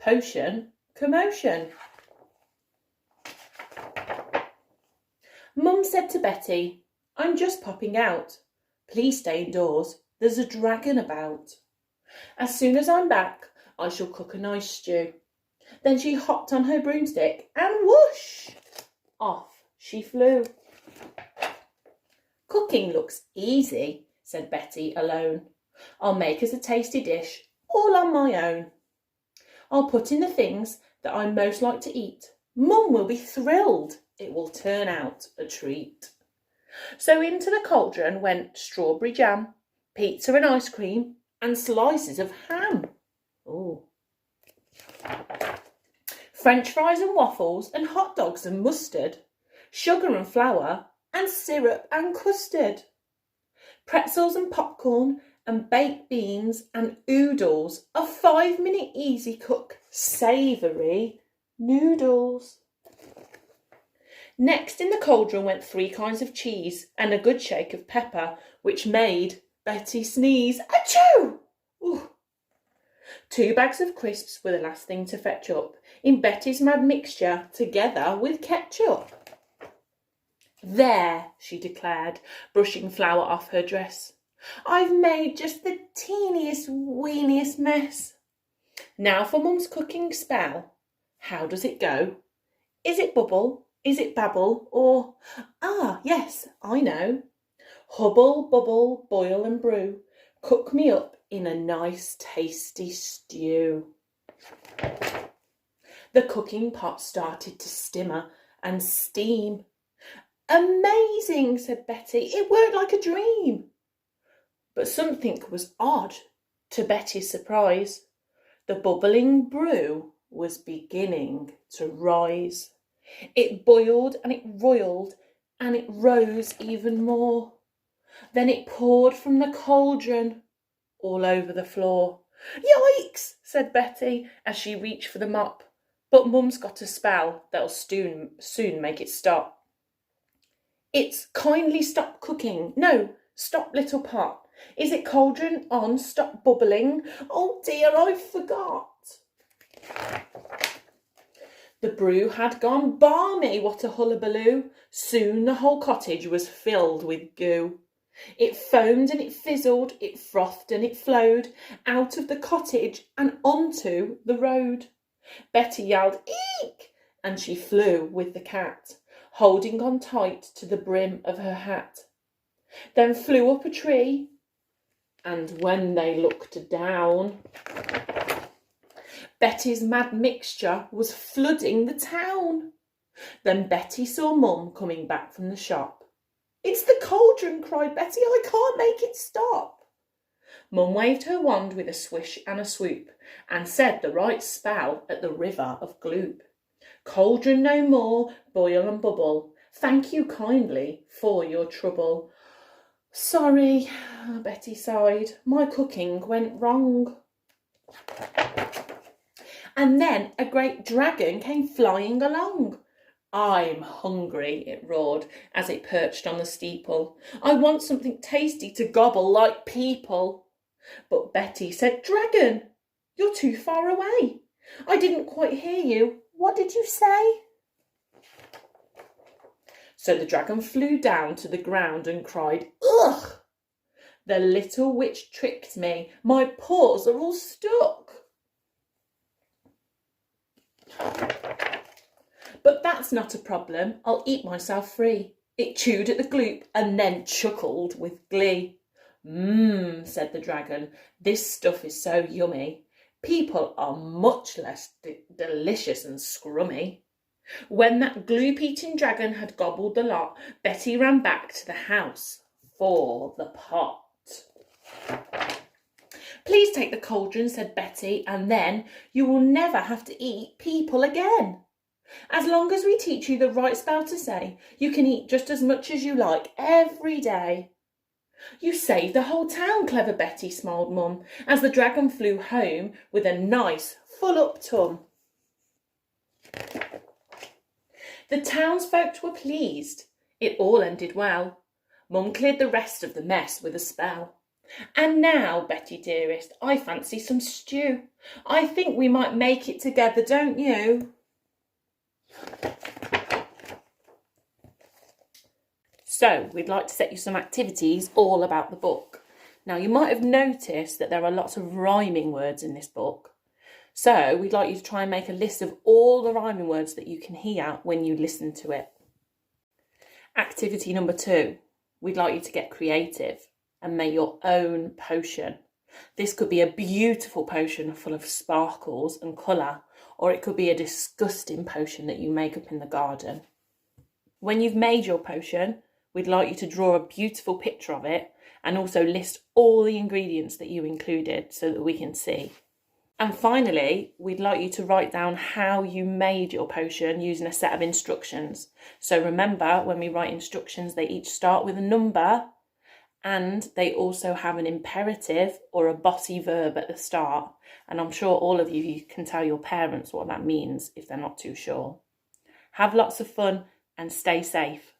Potion, commotion. Mum said to Betty, I'm just popping out. Please stay indoors. There's a dragon about. As soon as I'm back, I shall cook a nice stew. Then she hopped on her broomstick and whoosh! Off she flew. Cooking looks easy, said Betty alone. I'll make us a tasty dish all on my own. I'll put in the things that I most like to eat. Mum will be thrilled. It will turn out a treat. So into the cauldron went strawberry jam, pizza and ice cream, and slices of ham. Ooh. French fries and waffles and hot dogs and mustard, sugar and flour and syrup and custard, pretzels and popcorn and baked beans and oodles of 5-minute easy cook savoury noodles. Next in the cauldron went 3 kinds of cheese and a good shake of pepper, which made Betty sneeze. Achoo! Ooh. 2 bags of crisps were the last thing to fetch up in Betty's mad mixture together with ketchup. There, she declared, brushing flour off her dress. I've made just the teeniest, weeniest mess. Now for Mum's cooking spell. How does it go? Is it bubble? Is it babble? Or, yes, I know. Hubble, bubble, boil and brew. Cook me up in a nice, tasty stew. The cooking pot started to simmer and steam. Amazing, said Betty. It worked like a dream. But something was odd, to Betty's surprise. The bubbling brew was beginning to rise. It boiled and it roiled and it rose even more. Then it poured from the cauldron all over the floor. Yikes, said Betty as she reached for the mop. But Mum's got a spell that'll soon make it stop. It's kindly stop cooking. No, stop little pot. Is it cauldron on? Stop bubbling. Oh dear, I forgot. The brew had gone balmy, what a hullabaloo. Soon the whole cottage was filled with goo. It foamed and it fizzled, it frothed and it flowed out of the cottage and onto the road. Betty yelled, eek! And she flew with the cat, holding on tight to the brim of her hat. Then flew up a tree, and when they looked down, Betty's mad mixture was flooding the town. Then Betty saw Mum coming back from the shop. It's the cauldron, cried Betty. I can't make it stop. Mum waved her wand with a swish and a swoop and said the right spell at the river of gloop. Cauldron no more, boil and bubble. Thank you kindly for your trouble. Sorry, Betty sighed. My cooking went wrong. And then a great dragon came flying along. I'm hungry, it roared as it perched on the steeple. I want something tasty to gobble like people. But Betty said, Dragon, you're too far away. I didn't quite hear you. What did you say? So the dragon flew down to the ground and cried, Ugh! The little witch tricked me. My paws are all stuck. But that's not a problem. I'll eat myself free. It chewed at the gloop and then chuckled with glee. Said the dragon, this stuff is so yummy. People are much less delicious and scrummy. When that gloop-eating dragon had gobbled the lot, Betty ran back to the house for the pot. Please take the cauldron, said Betty, and then you will never have to eat people again. As long as we teach you the right spell to say, you can eat just as much as you like every day. You saved the whole town, clever Betty, smiled Mum, as the dragon flew home with a nice full-up tum. The townsfolk were pleased. It all ended well. Mum cleared the rest of the mess with a spell. And now, Betty dearest, I fancy some stew. I think we might make it together, don't you? So, we'd like to set you some activities all about the book. Now, you might have noticed that there are lots of rhyming words in this book. So, we'd like you to try and make a list of all the rhyming words that you can hear when you listen to it. Activity number 2, we'd like you to get creative and make your own potion. This could be a beautiful potion full of sparkles and colour, or it could be a disgusting potion that you make up in the garden. When you've made your potion, we'd like you to draw a beautiful picture of it and also list all the ingredients that you included so that we can see. And finally, we'd like you to write down how you made your potion using a set of instructions. So remember, when we write instructions, they each start with a number and they also have an imperative or a bossy verb at the start. And I'm sure all of you can tell your parents what that means if they're not too sure. Have lots of fun and stay safe.